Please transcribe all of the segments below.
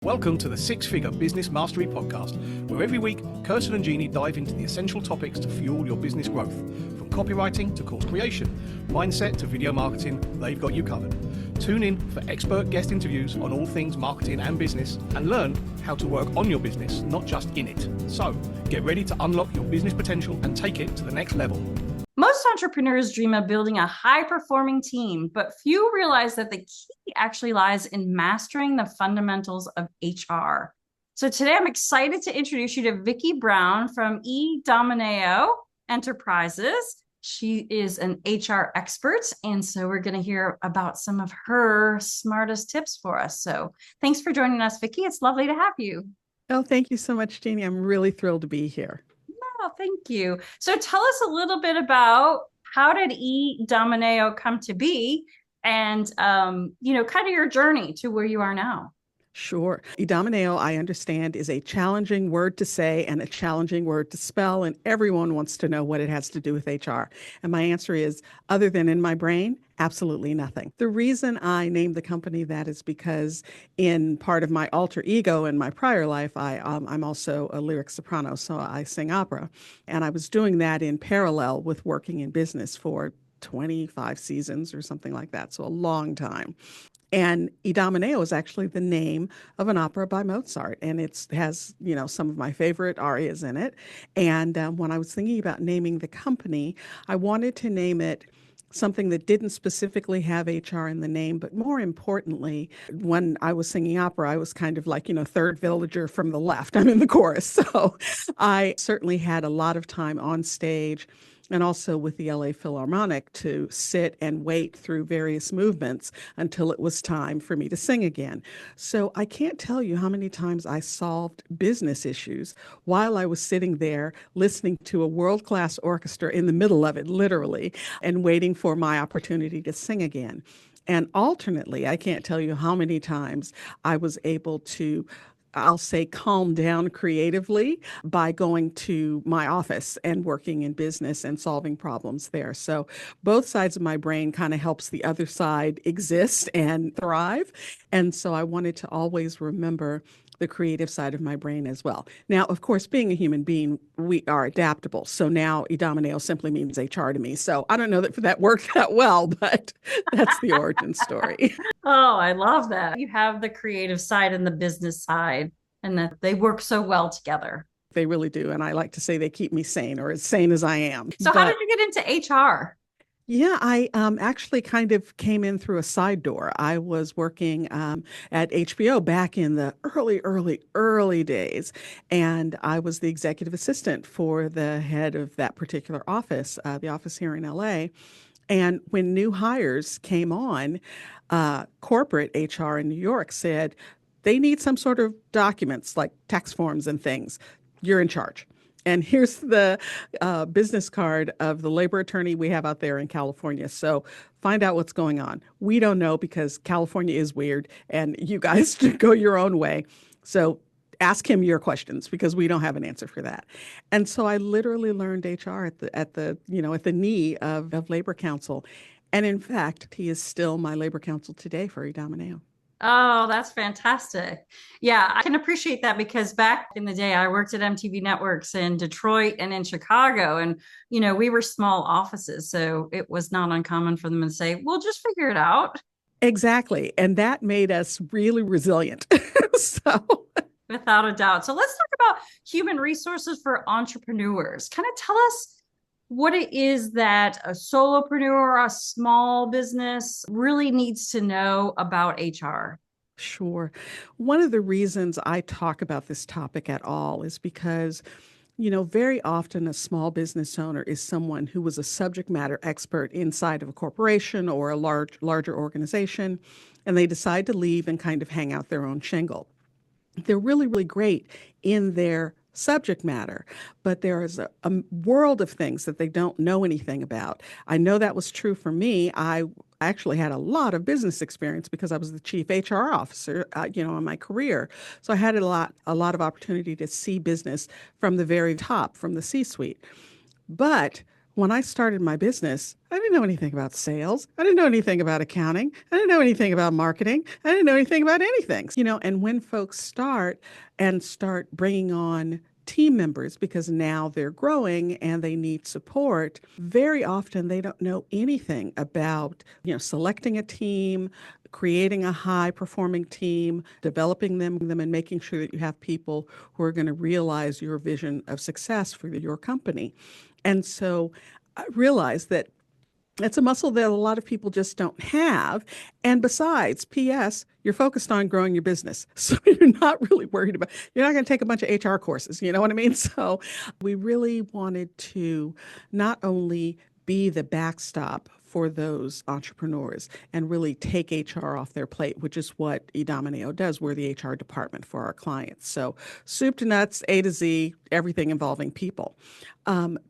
Welcome to the Six Figure Business Mastery Podcast, where every week, Kirsten and Jeanne dive into the essential topics to fuel your business growth. From copywriting to course creation, mindset to video marketing, they've got you covered. Tune in for expert guest interviews on all things marketing and business, and learn how to work on your business, not just in it. So, get ready to unlock your business potential and take it to the next level. Most entrepreneurs dream of building a high-performing team, but few realize that the key actually lies in mastering the fundamentals of HR. So today I'm excited to introduce you to Vicky Brown from Idomeneo Enterprises. She is an HR expert, and so we're going to hear about some of her smartest tips for us. So thanks for joining us, Vicky. It's lovely to have you. Oh, thank you so much, Jeanne. I'm really thrilled to be here. Oh, thank you. So tell us a little bit about how did Idomeneo come to be and, kind of your journey to where you are now. Sure. Idomeneo, I understand, is a challenging word to say and a challenging word to spell, and everyone wants to know what it has to do with HR. And my answer is, other than in my brain, absolutely nothing. The reason I named the company that is because in part of my alter ego in my prior life, I'm also a lyric soprano, so I sing opera. And I was doing that in parallel with working in business for 25 seasons or something like that, so a long time. And Idomeneo is actually the name of an opera by Mozart, and it has, some of my favorite arias in it. And when I was thinking about naming the company, I wanted to name it something that didn't specifically have HR in the name, but more importantly, when I was singing opera, I was kind of like, third villager from the left. I'm in the chorus. So I certainly had a lot of time on stage and also with the LA Philharmonic to sit and wait through various movements until it was time for me to sing again. So I can't tell you how many times I solved business issues while I was sitting there listening to a world-class orchestra in the middle of it, literally, and waiting for my opportunity to sing again. And alternately, I can't tell you how many times I was able to I'll say calm down creatively by going to my office and working in business and solving problems there. So both sides of my brain kind of helps the other side exist and thrive. And so I wanted to always remember the creative side of my brain as well. Now, of course, being a human being, we are adaptable. So now Idomeneo simply means HR to me. So I don't know that that worked that well, but that's the origin story. Oh, I love that. You have the creative side and the business side, and that they work so well together. They really do. And I like to say they keep me sane, or as sane as I am. So how did you get into HR? Yeah, I actually kind of came in through a side door. I was working at HBO back in the early days, and I was the executive assistant for the head of that particular office, the office here in LA. And when new hires came on, corporate HR in New York said they need some sort of documents like tax forms and things. You're in charge. And here's the business card of the labor attorney we have out there in California. So find out what's going on. We don't know because California is weird and you guys go your own way. So ask him your questions because we don't have an answer for that. And so I literally learned HR at the knee of Labor Counsel. And in fact, he is still my Labor Counsel today for Idomeneo. Oh, that's fantastic. Yeah, I can appreciate that because back in the day, I worked at MTV Networks in Detroit and in Chicago. And, we were small offices. So it was not uncommon for them to say, we'll just figure it out. Exactly. And that made us really resilient. Without a doubt. So let's talk about human resources for entrepreneurs. Kind of tell us what it is that a solopreneur or a small business really needs to know about HR. Sure. One of the reasons I talk about this topic at all is because, very often a small business owner is someone who was a subject matter expert inside of a corporation or a larger organization, and they decide to leave and kind of hang out their own shingle. They're really, really great in their subject matter, but there is a world of things that they don't know anything about. I know that was true for me. I actually had a lot of business experience because I was the chief HR officer, in my career. So I had a lot of opportunity to see business from the very top, from the C-suite. But When I started my business, I didn't know anything about sales. I didn't know anything about accounting. I didn't know anything about marketing. I didn't know anything about anything. And when folks start bringing on team members because now they're growing and they need support, very often they don't know anything about, selecting a team, creating a high performing team, developing them and making sure that you have people who are going to realize your vision of success for your company. And so I realized that it's a muscle that a lot of people just don't have. And besides, P.S., you're focused on growing your business. So you're not really worried about, you're not going to take a bunch of HR courses. You know what I mean? So we really wanted to not only be the backstop for those entrepreneurs and really take HR off their plate, which is what Idomeneo does. We're the HR department for our clients. So soup to nuts, A to Z, everything involving people.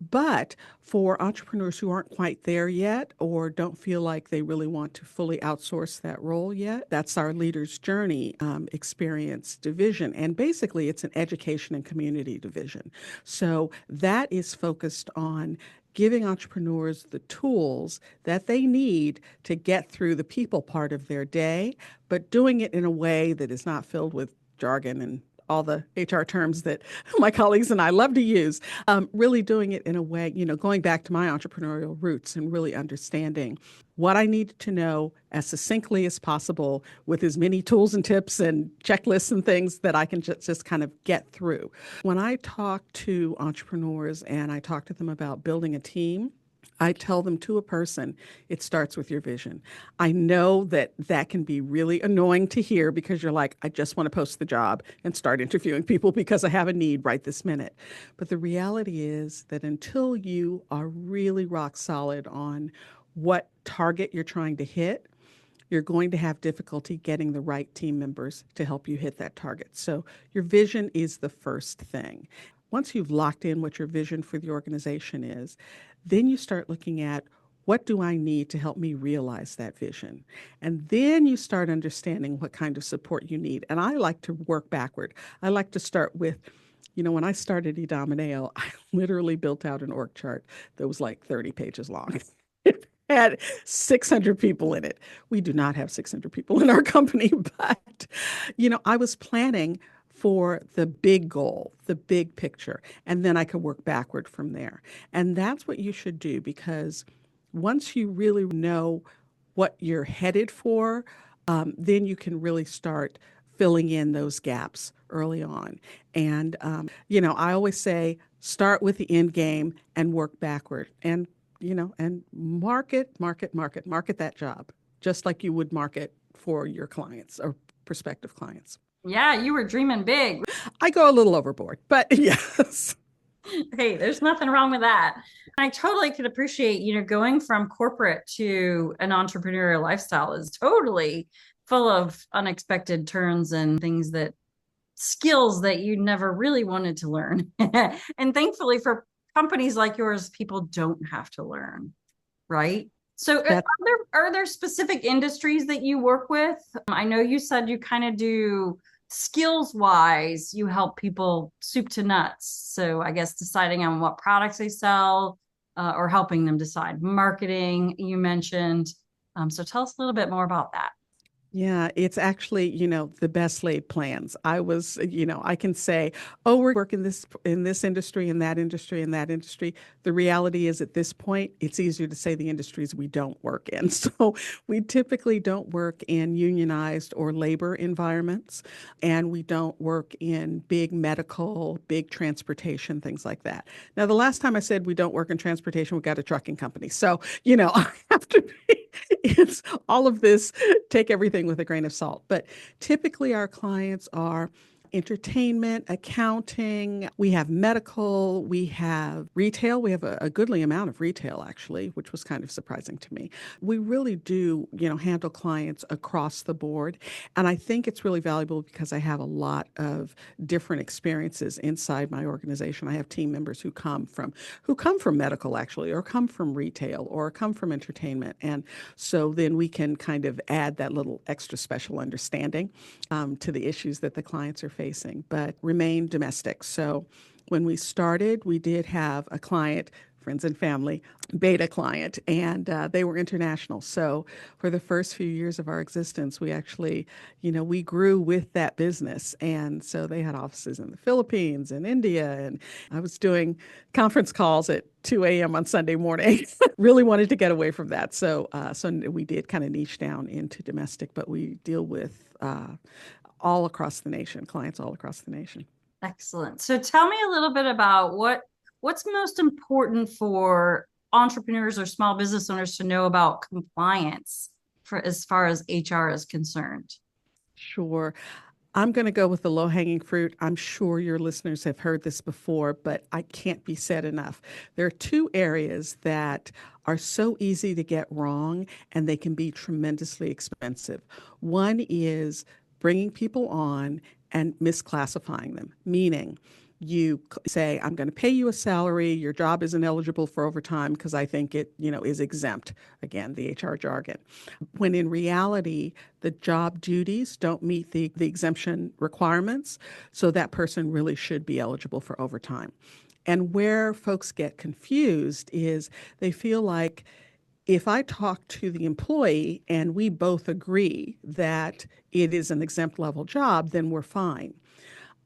But for entrepreneurs who aren't quite there yet or don't feel like they really want to fully outsource that role yet, that's our Leader's Journey experience division. And basically, it's an education and community division. So that is focused on giving entrepreneurs the tools that they need to get through the people part of their day, but doing it in a way that is not filled with jargon and all the HR terms that my colleagues and I love to use, really doing it in a way, going back to my entrepreneurial roots and really understanding what I need to know as succinctly as possible with as many tools and tips and checklists and things that I can just kind of get through. When I talk to entrepreneurs and I talk to them about building a team, I tell them to a person, it starts with your vision. I know that can be really annoying to hear because you're like, I just want to post the job and start interviewing people because I have a need right this minute. But the reality is that until you are really rock solid on what target you're trying to hit, you're going to have difficulty getting the right team members to help you hit that target. So your vision is the first thing. Once you've locked in what your vision for the organization is, then you start looking at what do I need to help me realize that vision? And then you start understanding what kind of support you need. And I like to work backward. I like to start with, when I started Idomeneo, I literally built out an org chart that was like 30 pages long. It had 600 people in it. We do not have 600 people in our company, but, I was planning for the big goal, the big picture, and then I could work backward from there. And that's what you should do, because once you really know what you're headed for, then you can really start filling in those gaps early on. And, I always say, start with the end game and work backward and, and market that job, just like you would market for your clients or prospective clients. Yeah, you were dreaming big. I go a little overboard, but yes. Hey, there's nothing wrong with that. I totally could appreciate, going from corporate to an entrepreneurial lifestyle is totally full of unexpected turns and skills that you never really wanted to learn. And thankfully for companies like yours, people don't have to learn, right? So are there specific industries that you work with? I know you said you kind of do skills wise, you help people soup to nuts. So I guess deciding on what products they sell or helping them decide. Marketing, you mentioned. So tell us a little bit more about that. Yeah, it's actually, the best laid plans. I can say, oh, we're working in this industry, in that industry, in that industry. The reality is at this point, it's easier to say the industries we don't work in. So we typically don't work in unionized or labor environments, and we don't work in big medical, big transportation, things like that. Now, the last time I said we don't work in transportation, we got a trucking company. So, I have to it's all of this, take everything with a grain of salt. But typically our clients are entertainment, accounting, we have medical, we have retail. We have a goodly amount of retail, actually, which was kind of surprising to me. We really do, handle clients across the board. And I think it's really valuable because I have a lot of different experiences inside my organization. I have team members who come from medical, actually, or come from retail, or come from entertainment. And so then we can kind of add that little extra special understanding to the issues that the clients are facing, but remain domestic. So when we started, we did have a client friends and family beta client, and they were international. So for the first few years of our existence, we actually, we grew with that business. And so they had offices in the Philippines and India, and I was doing conference calls at 2 a.m. on Sunday morning. Really wanted to get away from that. So we did kind of niche down into domestic, but we deal with all across the nation, clients all across the nation. Excellent. So tell me a little bit about what's most important for entrepreneurs or small business owners to know about compliance for as far as HR is concerned. Sure. I'm going to go with the low-hanging fruit. I'm sure your listeners have heard this before, but I can't be said enough. There are two areas that are so easy to get wrong, and they can be tremendously expensive. One is bringing people on and misclassifying them, meaning you say, I'm going to pay you a salary, your job isn't eligible for overtime because I think it, is exempt. Again, the HR jargon. When in reality, the job duties don't meet the exemption requirements, so that person really should be eligible for overtime. And where folks get confused is they feel like if I talk to the employee and we both agree that it is an exempt level job, then we're fine.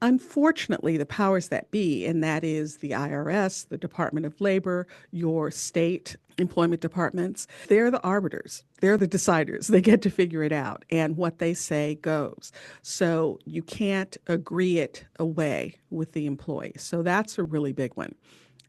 Unfortunately, the powers that be, and that is the IRS, the Department of Labor, your state employment departments, they're the arbiters. They're the deciders. They get to figure it out. And what they say goes. So you can't agree it away with the employee. So that's a really big one.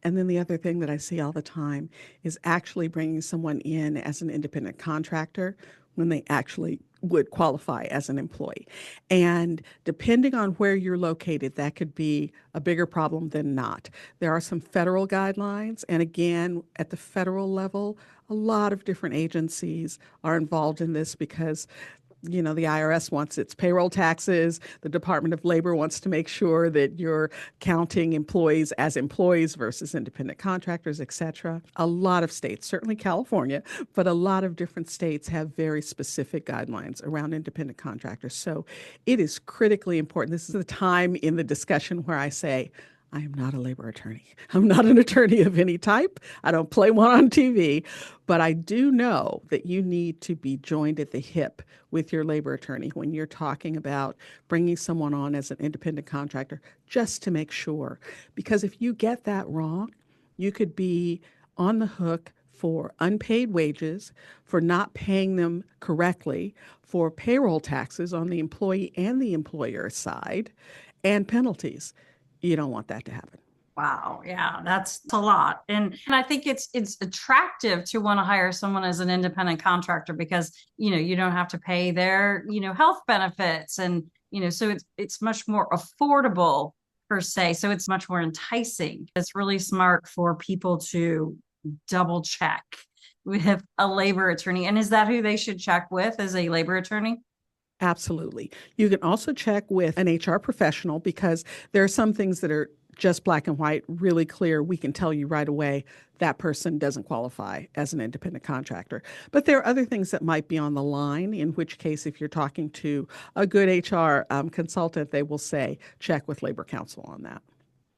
And then the other thing that I see all the time is actually bringing someone in as an independent contractor when they actually would qualify as an employee. And depending on where you're located, that could be a bigger problem than not. There are some federal guidelines. And again, at the federal level, a lot of different agencies are involved in this because the IRS wants its payroll taxes. The Department of Labor wants to make sure that you're counting employees as employees versus independent contractors, et cetera. A lot of states, certainly California, but a lot of different states have very specific guidelines around independent contractors. So it is critically important. This is the time in the discussion where I say, I am not a labor attorney. I'm not an attorney of any type. I don't play one on TV, but I do know that you need to be joined at the hip with your labor attorney when you're talking about bringing someone on as an independent contractor, just to make sure. Because if you get that wrong, you could be on the hook for unpaid wages, for not paying them correctly, for payroll taxes on the employee and the employer side, and penalties. You don't want that to happen. Wow. Yeah, that's a lot. And I think it's attractive to want to hire someone as an independent contractor because, you don't have to pay their, health benefits. And, so it's much more affordable per se. So it's much more enticing. It's really smart for people to double check with a labor attorney. And is that who they should check with, as a labor attorney? Absolutely. You can also check with an HR professional because there are some things that are just black and white, really clear. We can tell you right away that person doesn't qualify as an independent contractor. But there are other things that might be on the line, in which case, if you're talking to a good HR consultant, they will say, check with Labor Counsel on that.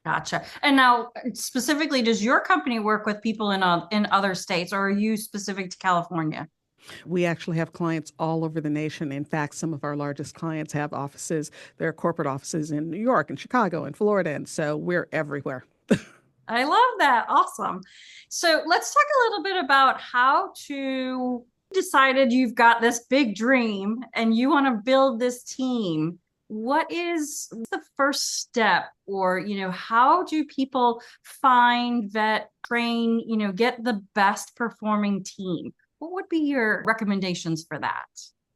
Gotcha. And now, specifically, does your company work with people in other states, or are you specific to California? We actually have clients all over the nation. In fact, some of our largest clients have offices, their corporate offices in New York and Chicago and Florida. And so we're everywhere. I love that. Awesome. So let's talk a little bit about how to decided you've got this big dream and you want to build this team. What is the first step, or, how do people find, vet, train, get the best performing team? What would be your recommendations for that?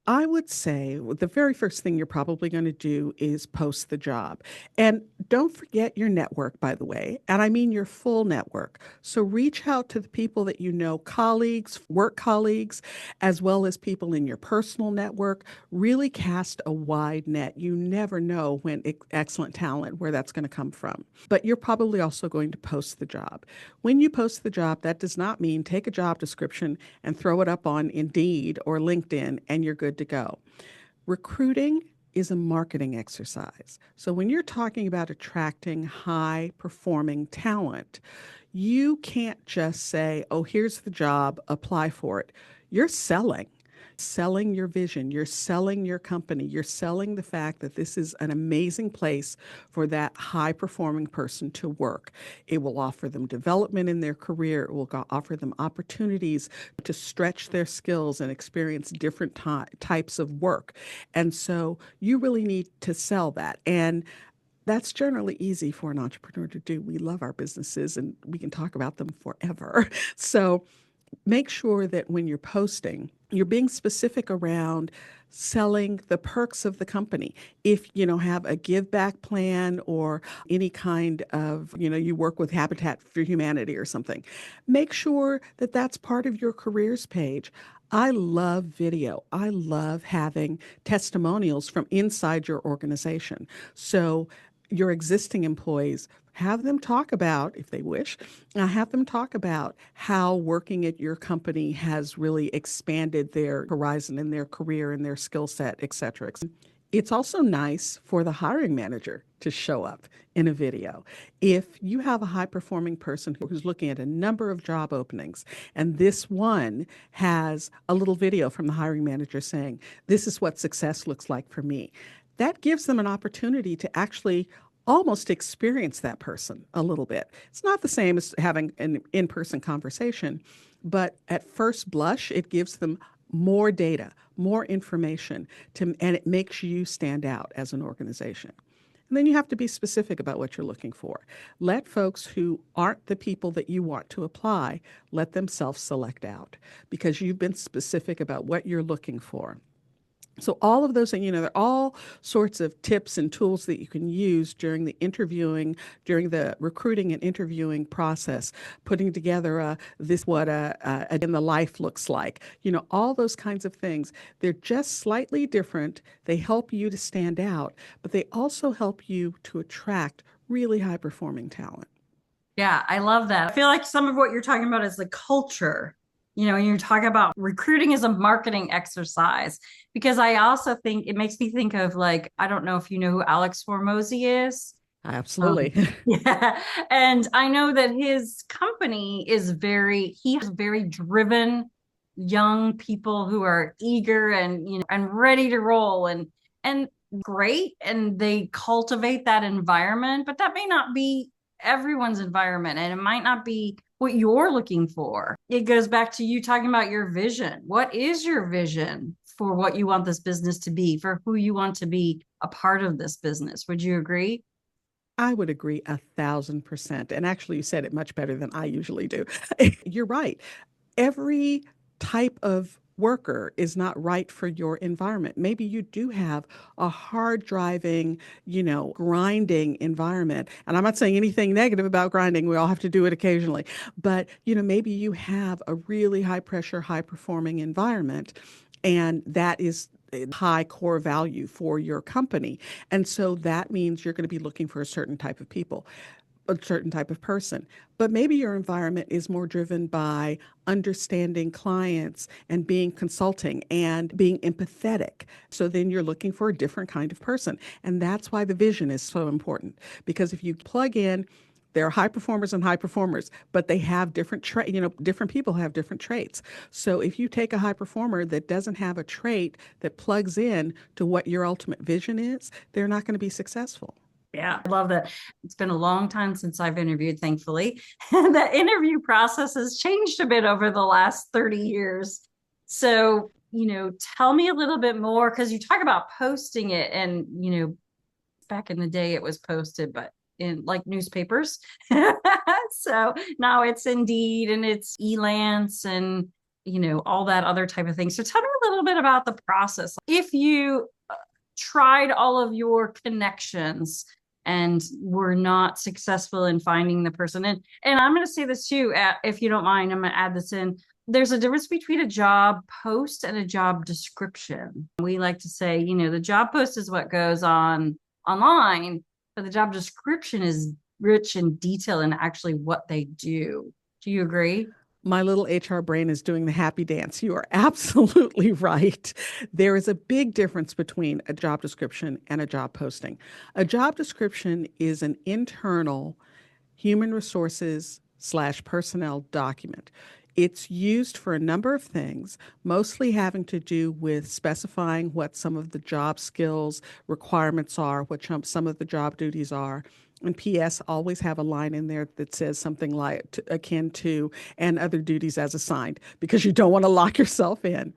I would say the very first thing you're probably going to do is post the job. And don't forget your network, by the way. And I mean your full network. So reach out to the people that you know, colleagues, work colleagues, as well as people in your personal network. Really cast a wide net. You never know when excellent talent, where that's going to come from. But you're probably also going to post the job. When you post the job, that does not mean take a job description and throw it up on Indeed or LinkedIn and you're good to go. Recruiting is a marketing exercise. So when you're talking about attracting high performing talent, you can't just say, oh, here's the job, apply for it. You're selling your vision, you're selling your company, you're selling the fact that this is an amazing place for that high performing person to work. It will offer them development in their career, it will offer them opportunities to stretch their skills and experience different types of work. And so you really need to sell that. And that's generally easy for an entrepreneur to do. We love our businesses and we can talk about them forever. So make sure that when you're posting, you're being specific around selling the perks of the company. If you have a give back plan or any kind of, you work with Habitat for Humanity or something, make sure that that's part of your careers page. I love video. I love having testimonials from inside your organization. So your existing employees, have them talk about, if they wish, have them talk about how working at your company has really expanded their horizon in their career and their skill set, et cetera. It's also nice for the hiring manager to show up in a video. If you have a high-performing person who's looking at a number of job openings, and this one has a little video from the hiring manager saying, this is what success looks like for me, that gives them an opportunity to actually almost experience that person a little bit. It's not the same as having an in-person conversation, but at first blush, it gives them more data, more information, and it makes you stand out as an organization. And then you have to be specific about what you're looking for. Let folks who aren't the people that you want to apply, let them self-select out because you've been specific about what you're looking for. So all of those things, they're all sorts of tips and tools that you can use during the interviewing, during the recruiting and interviewing process, putting together what in the life looks like, all those kinds of things. They're just slightly different. They help you to stand out, but they also help you to attract really high performing talent. Yeah, I love that. I feel like some of what you're talking about is the culture. When you're talking about recruiting as a marketing exercise, because I also think it makes me think of I don't know if you know who Alex Hormozy is. Absolutely. Yeah. And I know that his company he has very driven young people who are eager and, and ready to roll and great. And they cultivate that environment, but that may not be everyone's environment. And it might not be what you're looking for. It goes back to you talking about your vision. What is your vision for what you want this business to be, for who you want to be a part of this business? Would you agree? I would agree 1,000%. And actually, you said it much better than I usually do. You're right. Every type of worker is not right for your environment. Maybe you do have a hard driving, grinding environment. And I'm not saying anything negative about grinding. We all have to do it occasionally. But, maybe you have a really high pressure, high performing environment. And that is a high core value for your company. And so that means you're going to be looking for a certain type of people, a certain type of person. But maybe your environment is more driven by understanding clients and being consulting and being empathetic. So then you're looking for a different kind of person. And that's why the vision is so important. Because if you plug in, there are high performers and high performers, but they have different different people have different traits. So if you take a high performer that doesn't have a trait that plugs in to what your ultimate vision is, they're not going to be successful. Yeah, I love that. It's been a long time since I've interviewed, thankfully. And the interview process has changed a bit over the last 30 years. So, tell me a little bit more, because you talk about posting it and, back in the day it was posted, but in newspapers. So now it's Indeed and it's Elance and, all that other type of thing. So tell me a little bit about the process. If you tried all of your connections and were not successful in finding the person, and I'm going to say this too, if you don't mind, I'm going to add this in. There's a difference between a job post and a job description. We like to say, the job post is what goes on online, but the job description is rich in detail and actually what they do. Do you agree? My little HR brain is doing the happy dance. You are absolutely right. There is a big difference between a job description and a job posting. A job description is an internal human resources / personnel document. It's used for a number of things, mostly having to do with specifying what some of the job skills requirements are, what some of the job duties are. And PS always have a line in there that says something like akin to and other duties as assigned, because you don't want to lock yourself in.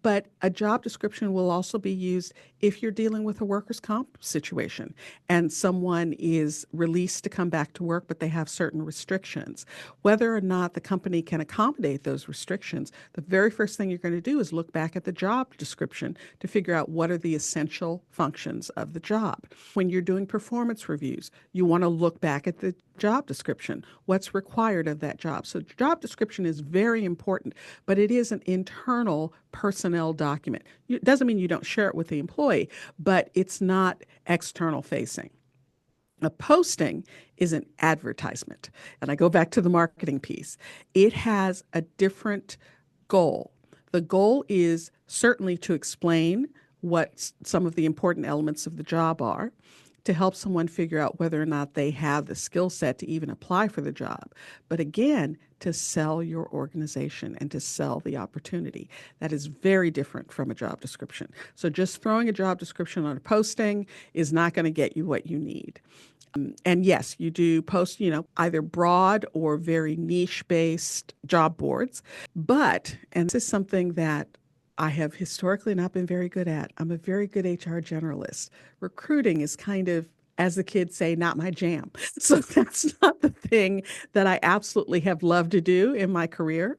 But a job description will also be used if you're dealing with a workers' comp situation and someone is released to come back to work, but they have certain restrictions. Whether or not the company can accommodate those restrictions, the very first thing you're going to do is look back at the job description to figure out what are the essential functions of the job. When you're doing performance reviews, you want to look back at the job description, what's required of that job. So job description is very important, but it is an internal personnel document. It doesn't mean you don't share it with the employee, but it's not external facing. A posting is an advertisement. And I go back to the marketing piece. It has a different goal. The goal is certainly to explain what some of the important elements of the job are, to help someone figure out whether or not they have the skill set to even apply for the job. But again, to sell your organization and to sell the opportunity. That is very different from a job description. So just throwing a job description on a posting is not going to get you what you need. And yes, you do post, either broad or very niche-based job boards. But, and this is something that I have historically not been very good at. I'm a very good HR generalist. Recruiting is kind of, as the kids say, not my jam. So that's not the thing that I absolutely have loved to do in my career.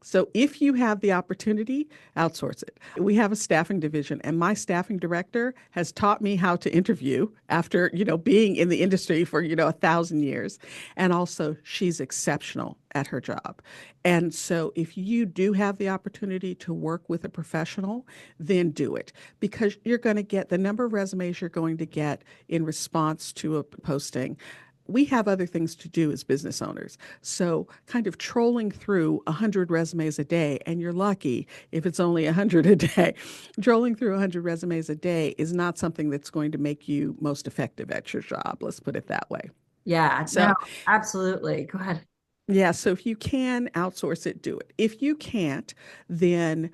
So if you have the opportunity, outsource it. We have a staffing division, and my staffing director has taught me how to interview after, being in the industry for, 1,000 years. And also, she's exceptional at her job. And so if you do have the opportunity to work with a professional, then do it, because you're going to get the number of resumes you're going to get in response to a posting. We have other things to do as business owners. So kind of trolling through 100 resumes a day, and you're lucky if it's only 100 a day, trolling through 100 resumes a day is not something that's going to make you most effective at your job. Let's put it that way. Yeah, So, no, absolutely. Go ahead. Yeah, so if you can outsource it, do it. If you can't, then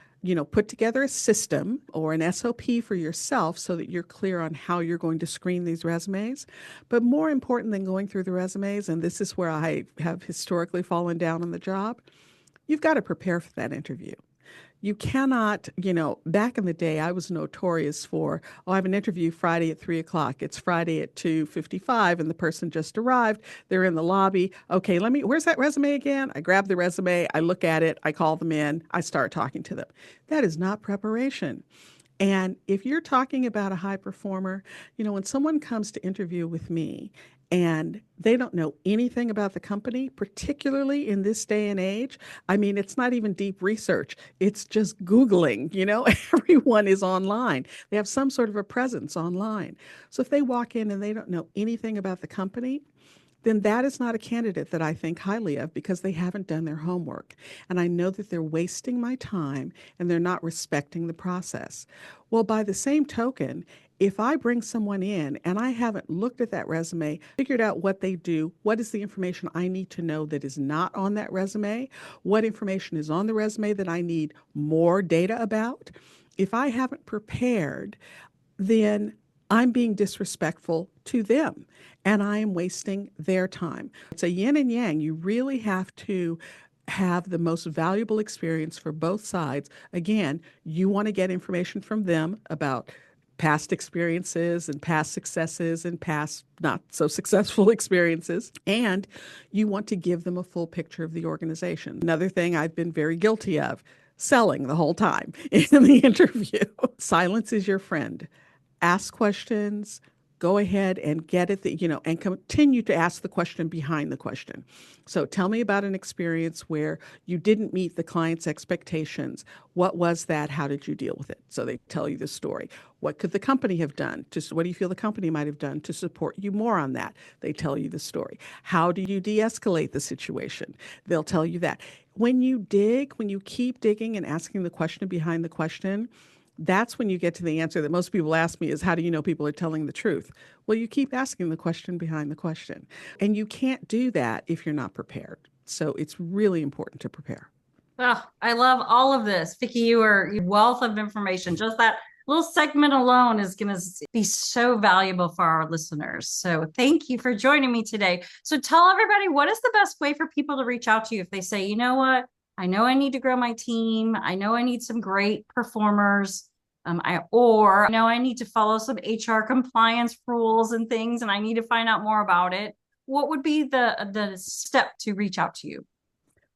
put together a system or an SOP for yourself so that you're clear on how you're going to screen these resumes. But more important than going through the resumes, and this is where I have historically fallen down on the job, you've got to prepare for that interview. You cannot, back in the day, I was notorious for, I have an interview Friday at 3:00. It's Friday at 2:55 and the person just arrived. They're in the lobby. Okay, where's that resume again? I grab the resume, I look at it, I call them in, I start talking to them. That is not preparation. And if you're talking about a high performer, when someone comes to interview with me and they don't know anything about the company, particularly in this day and age, it's not even deep research. It's just Googling, everyone is online. They have some sort of a presence online. So if they walk in and they don't know anything about the company, then that is not a candidate that I think highly of, because they haven't done their homework. And I know that they're wasting my time and they're not respecting the process. Well, by the same token, if I bring someone in and I haven't looked at that resume, figured out what they do, what is the information I need to know that is not on that resume, what information is on the resume that I need more data about, if I haven't prepared, then I'm being disrespectful to them and I am wasting their time. It's a yin and yang. You really have to have the most valuable experience for both sides. Again, you want to get information from them about past experiences and past successes and past not so successful experiences. And you want to give them a full picture of the organization. Another thing I've been very guilty of, selling the whole time in the interview. Silence is your friend. Ask questions, go ahead and get it, and continue to ask the question behind the question. So tell me about an experience where you didn't meet the client's expectations. What was that? How did you deal with it? So they tell you the story. What could the company have done? What do you feel the company might have done to support you more on that? They tell you the story. How do you de-escalate the situation? They'll tell you that. when you keep digging and asking the question behind the question, that's when you get to the answer that most people ask me is, how do you know people are telling the truth? Well, you keep asking the question behind the question. And you can't do that if you're not prepared. So it's really important to prepare. Oh, I love all of this. Vicky, you are a wealth of information. Just that little segment alone is going to be so valuable for our listeners. So thank you for joining me today. So tell everybody, what is the best way for people to reach out to you if they say, you know what, I know I need to grow my team. I know I need some great performers. I know I need to follow some HR compliance rules and things, and I need to find out more about it. What would be the step to reach out to you?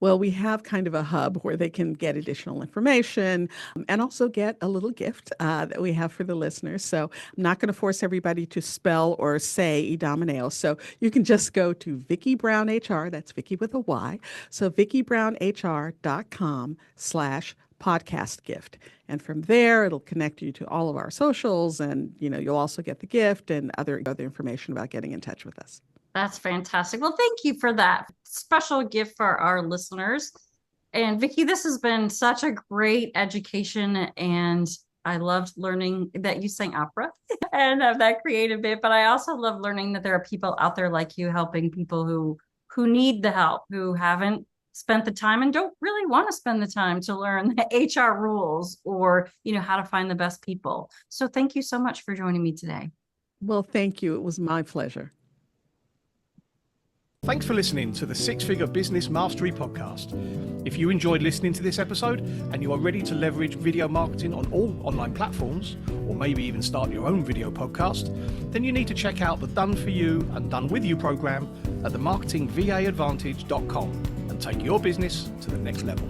Well, we have kind of a hub where they can get additional information and also get a little gift that we have for the listeners. So I'm not going to force everybody to spell or say Idomeneo. So you can just go to Vicky Brown HR. That's Vicky with a Y. So VickyBrownHR.com/podcast gift. And from there, it'll connect you to all of our socials, and you'll also get the gift and other information about getting in touch with us. That's fantastic. Well, thank you for that special gift for our listeners. And Vicky, this has been such a great education, and I loved learning that you sang opera and have that creative bit, but I also love learning that there are people out there like you helping people who need the help, who haven't spent the time and don't really want to spend the time to learn the HR rules or, how to find the best people. So thank you so much for joining me today. Well, thank you. It was my pleasure. Thanks for listening to the Six Figure Business Mastery Podcast. If you enjoyed listening to this episode and you are ready to leverage video marketing on all online platforms, or maybe even start your own video podcast, then you need to check out the Done For You and Done With You program at themarketingvaadvantage.com and take your business to the next level.